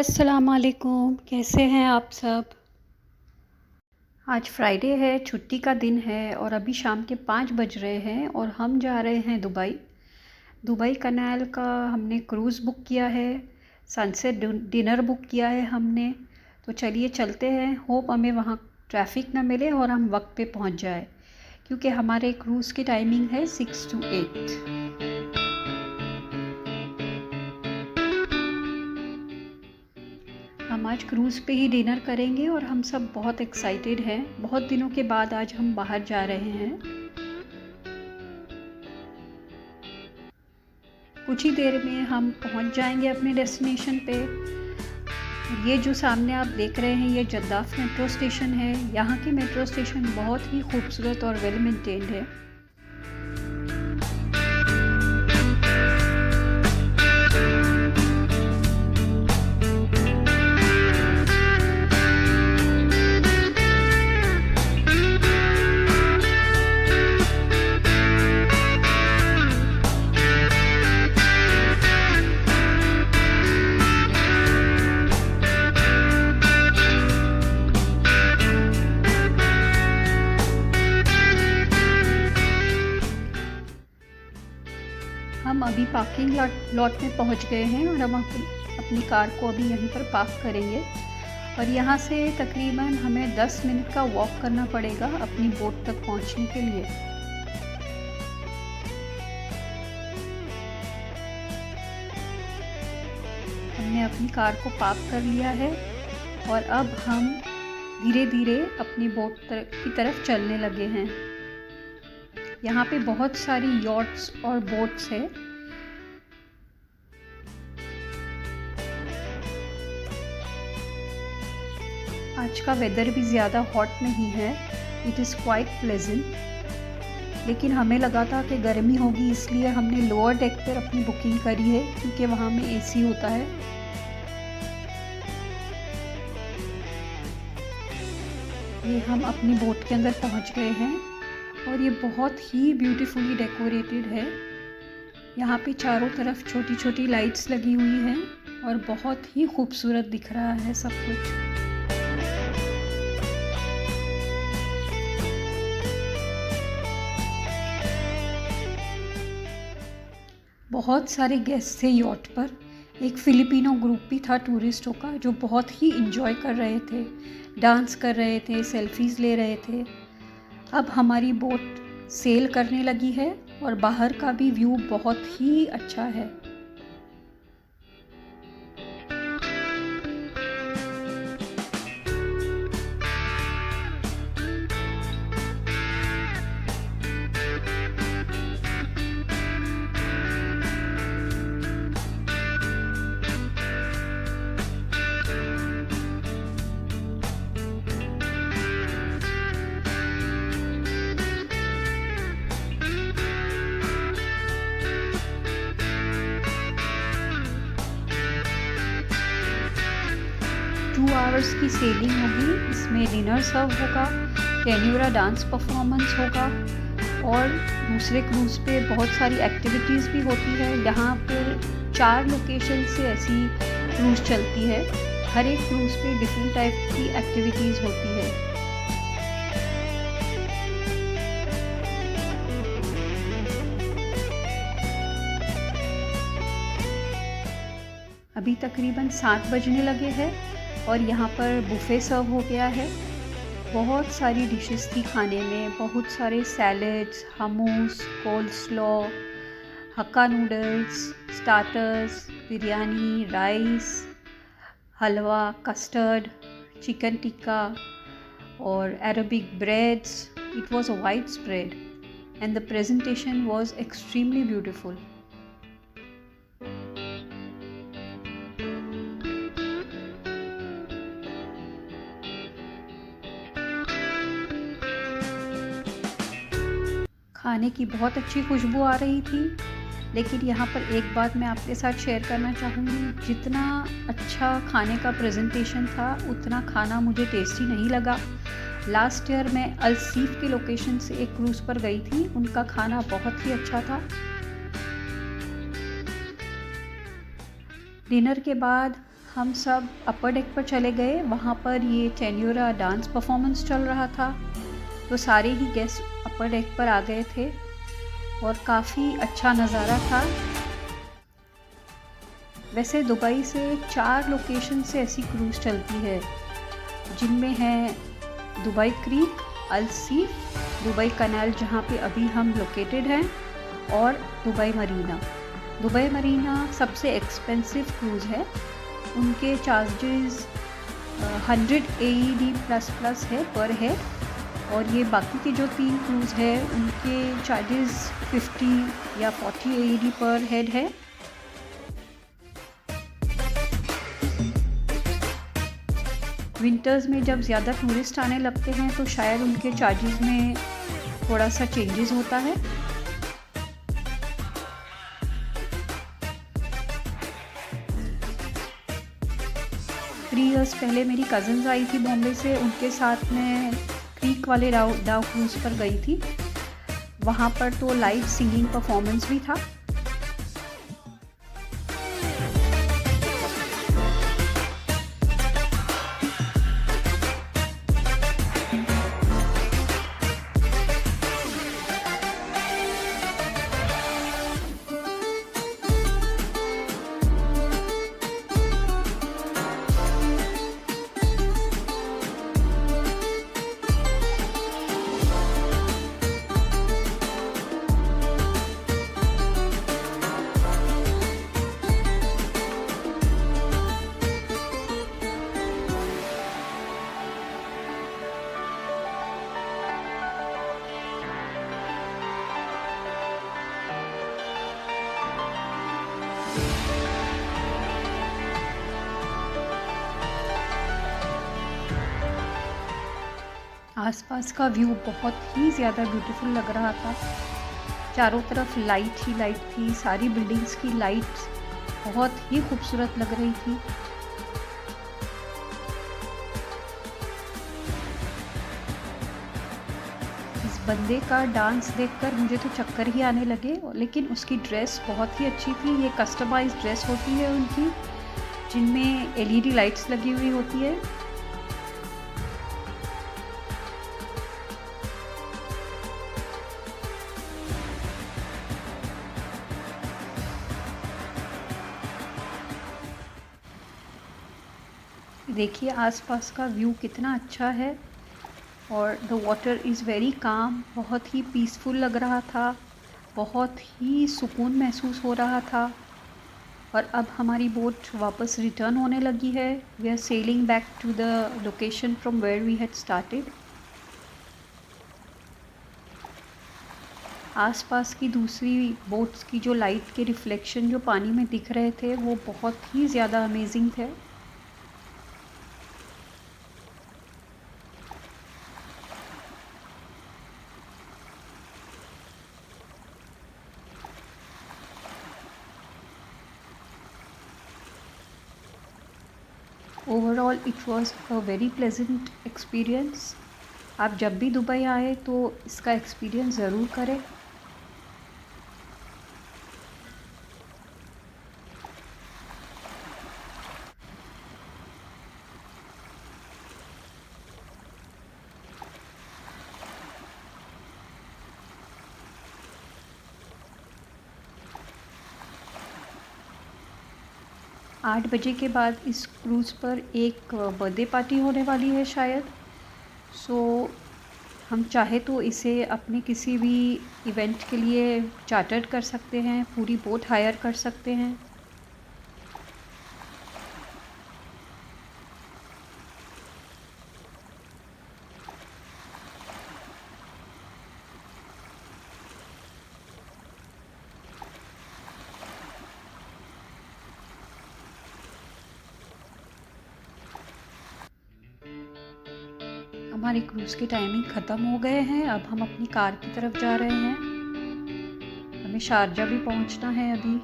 अस्सलामुअलैकुम, कैसे हैं आप सब। आज फ्राइडे है, छुट्टी का दिन है और अभी शाम के 5 बज रहे हैं और हम जा रहे हैं दुबई। दुबई कनाल का हमने क्रूज़ बुक किया है, सनसेट डिनर बुक किया है हमने। तो चलिए चलते हैं। होप हमें वहाँ ट्रैफिक ना मिले और हम वक्त पे पहुँच जाए, क्योंकि हमारे क्रूज़ की टाइमिंग है 6 to 8। हम आज क्रूज़ पे ही डिनर करेंगे और हम सब बहुत एक्साइटेड हैं। बहुत दिनों के बाद आज हम बाहर जा रहे हैं। कुछ ही देर में हम पहुंच जाएंगे अपने डेस्टिनेशन पे। ये जो सामने आप देख रहे हैं, ये जद्दाफ मेट्रो स्टेशन है। यहाँ की मेट्रो स्टेशन बहुत ही खूबसूरत और वेल मेंटेन्ड है। हम अभी पार्किंग लॉट में पहुंच गए हैं और हम अपनी कार को अभी यहीं पर पार्क करेंगे। और यहाँ से तकरीबन हमें 10 मिनट का वॉक करना पड़ेगा अपनी बोट तक पहुँचने के लिए। हमने अपनी कार को पार्क कर लिया है और अब हम धीरे धीरे अपनी बोट की तरफ चलने लगे हैं। यहाँ पे बहुत सारी यॉट्स और बोट्स है। आज का वेदर भी ज़्यादा हॉट नहीं है, इट इज़ क्वाइट प्लेजेंट। लेकिन हमें लगा था कि गर्मी होगी, इसलिए हमने लोअर डेक पर अपनी बुकिंग करी है, क्योंकि वहाँ में एसी होता है। ये हम अपनी बोट के अंदर पहुँच गए हैं और ये बहुत ही ब्यूटीफुली डेकोरेटेड है। यहाँ पे चारों तरफ छोटी छोटी लाइट्स लगी हुई हैं और बहुत ही खूबसूरत दिख रहा है सब कुछ। बहुत सारे गेस्ट थे यॉट पर। एक फिलिपिनो ग्रुप भी था टूरिस्टों का, जो बहुत ही इंजॉय कर रहे थे, डांस कर रहे थे, सेल्फीज़ ले रहे थे। अब हमारी बोट सेल करने लगी है और बाहर का भी व्यू बहुत ही अच्छा है। टू आवर्स की सेलिंग होगी। इसमें डिनर सर्व होगा, कैन्यूरा डांस परफॉर्मेंस होगा और दूसरे क्रूज़ पे बहुत सारी एक्टिविटीज़ भी होती है। यहाँ पर 4 लोकेशन से ऐसी क्रूज़ चलती है। हर एक क्रूज़ पे डिफरेंट टाइप की एक्टिविटीज़ होती है। अभी तकरीबन 7 बजने लगे हैं और यहाँ पर बुफ़े सर्व हो गया है। बहुत सारी डिशेस थी खाने में, बहुत सारे सैलड्स, हमूस, कोल्स्लो, हक्का नूडल्स, स्टार्टर्स, बिरयानी, राइस, हलवा, कस्टर्ड, चिकन टिक्का और Arabic breads. It was a wide spread and the presentation was extremely beautiful. खाने की बहुत अच्छी खुशबू आ रही थी। लेकिन यहाँ पर एक बात मैं आपके साथ शेयर करना चाहूँगी, जितना अच्छा खाने का प्रेजेंटेशन था उतना खाना मुझे टेस्टी नहीं लगा। लास्ट ईयर मैं अलसीफ की लोकेशन से एक क्रूज़ पर गई थी, उनका खाना बहुत ही अच्छा था। डिनर के बाद हम सब अपर डेक पर चले गए। वहाँ पर ये टेन्योरा डांस परफॉर्मेंस चल रहा था, तो सारे ही गेस्ट अपर डेक पर आ गए थे और काफ़ी अच्छा नज़ारा था। वैसे दुबई से 4 लोकेशन से ऐसी क्रूज़ चलती है, जिनमें है दुबई क्रीक, अल सीफ, दुबई कनाल जहाँ पे अभी हम लोकेटेड हैं, और दुबई मरीना। दुबई मरीना सबसे एक्सपेंसिव क्रूज़ है। उनके चार्जेस 100 AED प्लस है पर हेड, और ये बाकी के जो 3 क्रूज़ है उनके चार्जेस 50 या 40 AED पर हेड है। विंटर्स में जब ज़्यादा टूरिस्ट आने लगते हैं तो शायद उनके चार्जेस में थोड़ा सा चेंजेस होता है। थ्री इयर्स पहले मेरी कज़न्स आई थी बॉम्बे से, उनके साथ मैं क्रीक वाले डाउ क्रूज़ पर गई थी। वहाँ पर तो लाइव सिंगिंग परफॉर्मेंस भी था। आसपास का व्यू बहुत ही ज़्यादा ब्यूटीफुल लग रहा था। चारों तरफ लाइट ही लाइट थी, सारी बिल्डिंग्स की लाइट्स बहुत ही खूबसूरत लग रही थी। इस बंदे का डांस देखकर मुझे तो चक्कर ही आने लगे, लेकिन उसकी ड्रेस बहुत ही अच्छी थी। ये कस्टमाइज्ड ड्रेस होती है उनकी, जिनमें LED लाइट्स लगी हुई होती है। देखिए आसपास का व्यू कितना अच्छा है, और the water is very calm. बहुत ही पीसफुल लग रहा था, बहुत ही सुकून महसूस हो रहा था। और अब हमारी बोट वापस रिटर्न होने लगी है। We are sailing back to the location from where we had started. आसपास की दूसरी बोट्स की जो लाइट के रिफ्लेक्शन जो पानी में दिख रहे थे वो बहुत ही ज़्यादा अमेजिंग थे। Overall it was a very pleasant experience. आप जब भी दुबई आए तो इसका एक्सपीरियंस ज़रूर करें। आठ बजे के बाद इस क्रूज़ पर एक बर्थडे पार्टी होने वाली है शायद। सो हम चाहे तो इसे अपने किसी भी इवेंट के लिए चार्टर कर सकते हैं, पूरी बोट हायर कर सकते हैं। हमारी क्रूज़ की टाइमिंग ख़त्म हो गए हैं। अब हम अपनी कार की तरफ जा रहे हैं। हमें शारजा भी पहुंचना है अभी।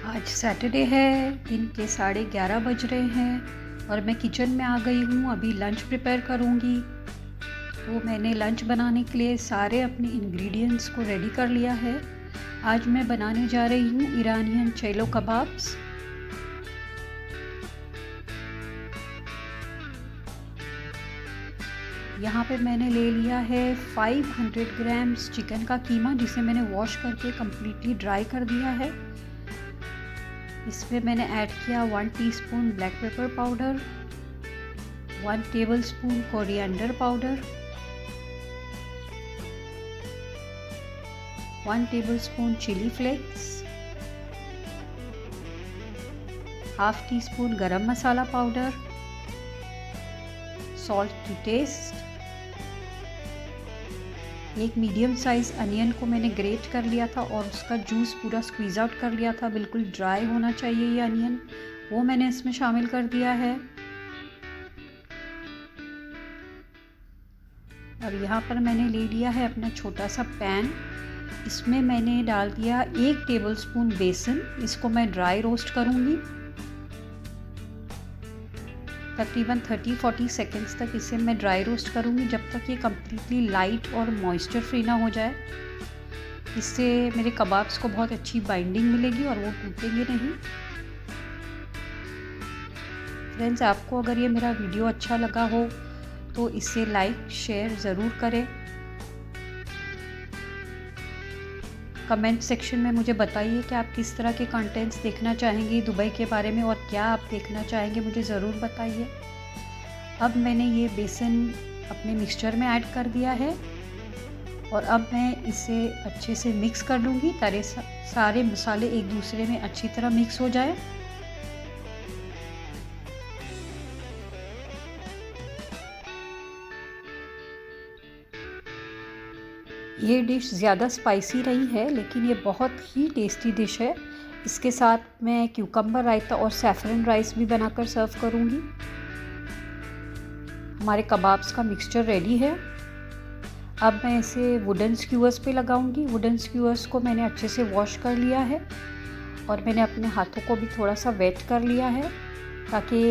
आज सैटरडे है, दिन के 11:30 बज रहे हैं और मैं किचन में आ गई हूँ। अभी लंच प्रिपेयर करूँगी। तो मैंने लंच बनाने के लिए सारे अपने इंग्रेडिएंट्स को रेडी कर लिया है। आज मैं बनाने जा रही हूँ ईरानियन चेलो कबाब्स। यहाँ पे मैंने ले लिया है 500 ग्राम्स चिकन का कीमा, जिसे मैंने वॉश करके कम्प्लीटली ड्राई कर दिया है। इसमें मैंने ऐड किया 1 teaspoon black pepper powder, 1 tablespoon coriander powder, 1 tablespoon chilli flakes, half teaspoon garam masala powder, salt to taste. एक मीडियम साइज़ अनियन को मैंने ग्रेट कर लिया था और उसका जूस पूरा स्क्वीज़ आउट कर लिया था। बिल्कुल ड्राई होना चाहिए ये अनियन, वो मैंने इसमें शामिल कर दिया है। और यहाँ पर मैंने ले लिया है अपना छोटा सा पैन। इसमें मैंने डाल दिया 1 टेबलस्पून बेसन। इसको मैं ड्राई रोस्ट करूँगी। तकरीबन 30-40 सेकेंड्स तक इसे मैं ड्राई रोस्ट करूँगी, जब तक ये कम्प्लीटली लाइट और मॉइस्चर फ्री ना हो जाए। इससे मेरे कबाब्स को बहुत अच्छी बाइंडिंग मिलेगी और वो टूटेंगे नहीं। फ्रेंड्स, आपको अगर ये मेरा वीडियो अच्छा लगा हो तो इसे लाइक शेयर ज़रूर करें। कमेंट सेक्शन में मुझे बताइए कि आप किस तरह के कंटेंट्स देखना चाहेंगे दुबई के बारे में, और क्या आप देखना चाहेंगे मुझे ज़रूर बताइए। अब मैंने ये बेसन अपने मिक्सचर में ऐड कर दिया है और अब मैं इसे अच्छे से मिक्स कर लूँगी ताकि सारे मसाले एक दूसरे में अच्छी तरह मिक्स हो जाए। ये डिश ज़्यादा स्पाइसी नहीं है, लेकिन ये बहुत ही टेस्टी डिश है। इसके साथ मैं क्यूकम्बर रायता और सैफरन राइस भी बनाकर सर्व करूँगी। हमारे कबाब्स का मिक्सचर रेडी है। अब मैं इसे वुडन स्क्यूअर्स पे लगाऊंगी। वुडन स्क्यूअर्स को मैंने अच्छे से वॉश कर लिया है और मैंने अपने हाथों को भी थोड़ा सा वेट कर लिया है ताकि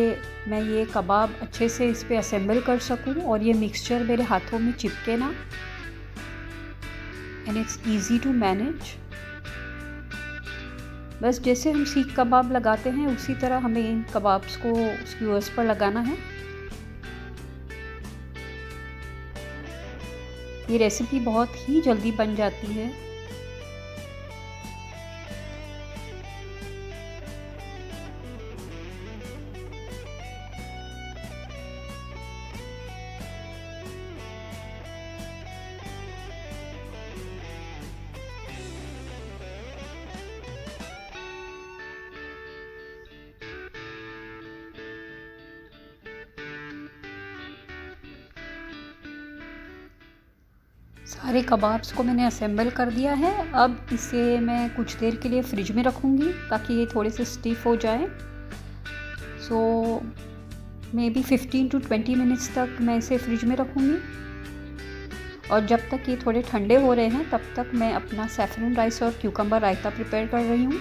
मैं ये कबाब अच्छे से इस पे असेंबल कर सकूं और ये मिक्सचर मेरे हाथों में चिपके ना। And it's easy to manage. बस जैसे हम सीख कबाब लगाते हैं उसी तरह हमें इन कबाब्स को स्क्यूअर्स पर लगाना है। ये रेसिपी बहुत ही जल्दी बन जाती है। सारे कबाब्स को मैंने असेंबल कर दिया है। अब इसे मैं कुछ देर के लिए फ्रिज में रखूँगी ताकि ये थोड़े से स्टिफ हो जाए। सो मे बी 15 to 20 मिनट्स तक मैं इसे फ्रिज में रखूँगी। और जब तक ये थोड़े ठंडे हो रहे हैं तब तक मैं अपना सैफरन राइस और क्यूकम्बर रायता प्रिपेयर कर रही हूँ।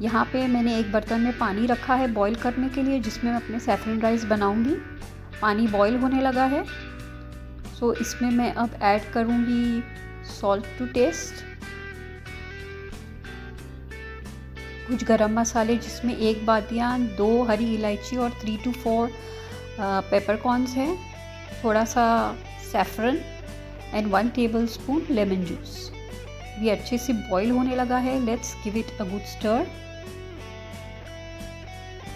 यहाँ पे मैंने एक बर्तन में पानी रखा है बॉईल करने के लिए, जिसमें मैं अपने सैफरन राइस बनाऊँगी। पानी बॉईल होने लगा है। सो इसमें मैं अब ऐड करूँगी सॉल्ट टू टेस्ट, कुछ गरम मसाले जिसमें 1 बादियान, 2 हरी इलायची और 3 to 4 पेपरकॉर्न्स हैं, थोड़ा सा saffron and 1 tablespoon lemon juice. ये अच्छे से बॉईल होने लगा है। Let's give it a good stir.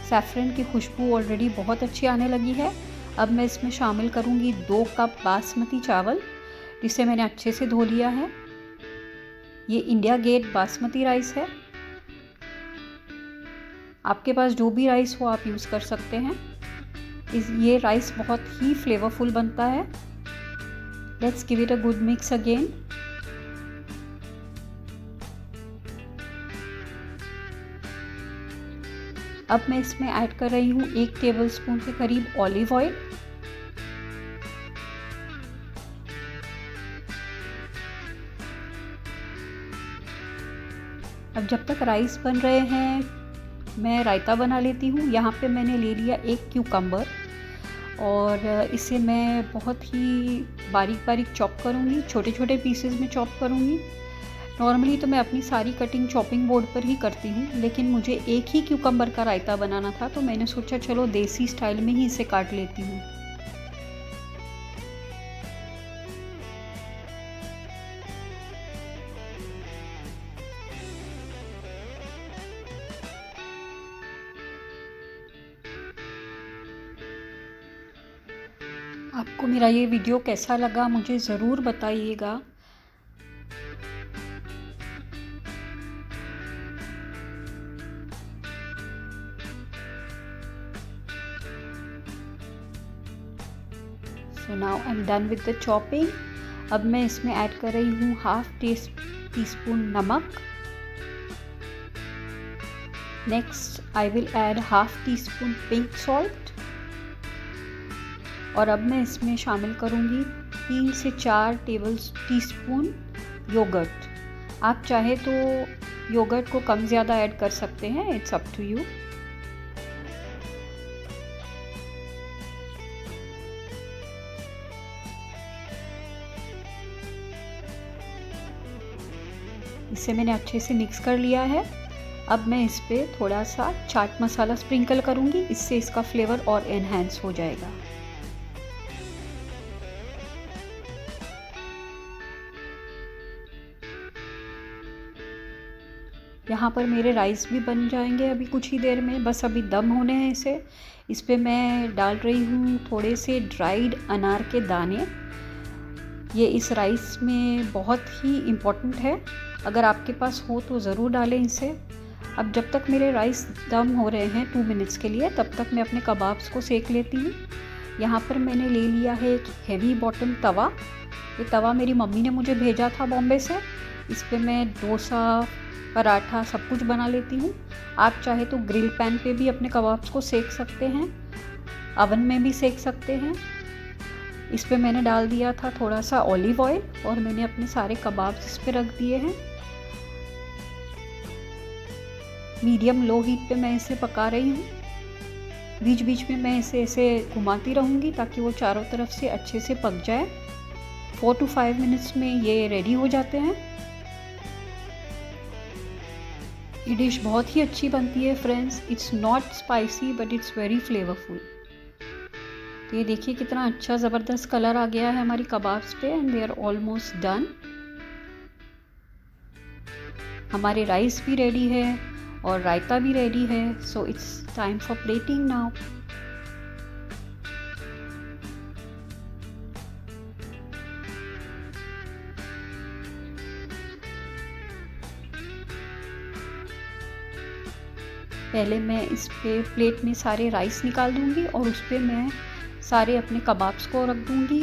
Saffron की खुशबू ऑलरेडी बहुत अच्छी आने लगी है। अब मैं इसमें शामिल करूँगी 2 कप बासमती चावल, जिसे मैंने अच्छे से धो लिया है। ये इंडिया गेट बासमती राइस है। आपके पास जो भी राइस हो आप यूज़ कर सकते हैं। ये राइस बहुत ही फ्लेवरफुल बनता है। Let's give it a good mix again. अब मैं इसमें ऐड कर रही हूँ 1 टेबलस्पून के करीब ऑलिव ऑयल, अब जब तक राइस बन रहे हैं मैं रायता बना लेती हूँ। यहाँ पे मैंने ले लिया एक क्यूकम्बर और इसे मैं बहुत ही बारीक बारीक चॉप करूँगी, छोटे छोटे पीसेस में चॉप करूँगी। नॉर्मली तो मैं अपनी सारी कटिंग चॉपिंग बोर्ड पर ही करती हूँ, लेकिन मुझे एक ही क्यूकम्बर का रायता बनाना था तो मैंने सोचा चलो देसी स्टाइल में ही इसे काट लेती हूँ। आपको मेरा ये वीडियो कैसा लगा मुझे ज़रूर बताइएगा। So now I am done with the chopping. अब मैं इसमें ऐड कर रही हूँ हाफ टी स्पून नमक। Next I will add half tea spoon pink salt और अब मैं इसमें शामिल करूँगी 3 से 4 टीस्पून योगर्ट। आप चाहे तो योगर्ट को कम ज़्यादा ऐड कर सकते हैं, इट्स अप टू यू। इसे मैंने अच्छे से मिक्स कर लिया है। अब मैं इस पे थोड़ा सा चाट मसाला स्प्रिंकल करूँगी, इससे इसका फ्लेवर और एनहांस हो जाएगा। यहाँ पर मेरे राइस भी बन जाएंगे अभी कुछ ही देर में, बस अभी दम होने हैं इसे। इस पे मैं डाल रही हूँ थोड़े से ड्राइड अनार के दाने। ये इस राइस में बहुत ही इम्पोर्टेंट है, अगर आपके पास हो तो ज़रूर डालें इसे। अब जब तक मेरे राइस दम हो रहे हैं 2 मिनट्स के लिए, तब तक मैं अपने कबाब्स को सेक लेती हूँ। यहाँ पर मैंने ले लिया है एक हेवी बॉटम तवा। ये तवा मेरी मम्मी ने मुझे भेजा था बॉम्बे से। इस पे मैं डोसा, पराठा सब कुछ बना लेती हूँ। आप चाहे तो ग्रिल पैन पे भी अपने कबाब्स को सेक सकते हैं, अवन में भी सेक सकते हैं। इस पे मैंने डाल दिया था थोड़ा सा ऑलिव ऑयल और मैंने अपने सारे कबाब्स इस पे रख दिए हैं। मीडियम लो हीट पे मैं इसे पका रही हूँ। बीच बीच में मैं इसे ऐसे घुमाती रहूँगी ताकि वो चारों तरफ से अच्छे से पक जाए। 4 to 5 मिनट्स में ये रेडी हो जाते हैं। ये डिश बहुत ही अच्छी बनती है friends. It's not spicy but it's very flavourful. तो ये देखिए कितना अच्छा ज़बरदस्त कलर आ गया है हमारी कबाब्स पे and they are almost done. हमारे राइस भी रेडी है और रायता भी रेडी है। So it's time for plating now. पहले मैं इस पे प्लेट में सारे राइस निकाल दूंगी और उस पे मैं सारे अपने कबाब्स को रख दूंगी।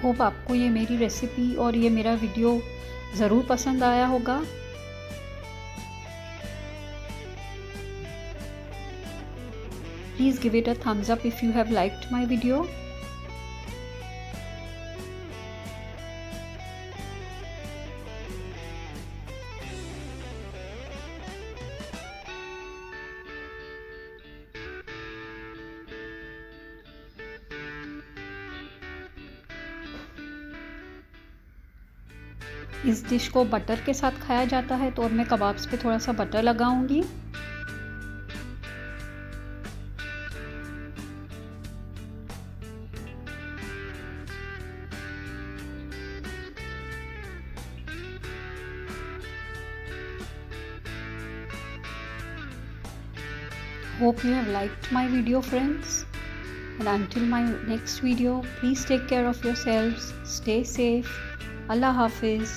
होप आपको ये मेरी रेसिपी और ये मेरा वीडियो ज़रूर पसंद आया होगा। Please give it a thumbs up if you have liked my video. इस डिश को बटर के साथ खाया जाता है तो अब मैं कबाब्स पे थोड़ा सा बटर लगाऊंगी। Hope you have liked my video, friends. And until my next video, please take care of yourselves. Stay safe. Allah Hafiz.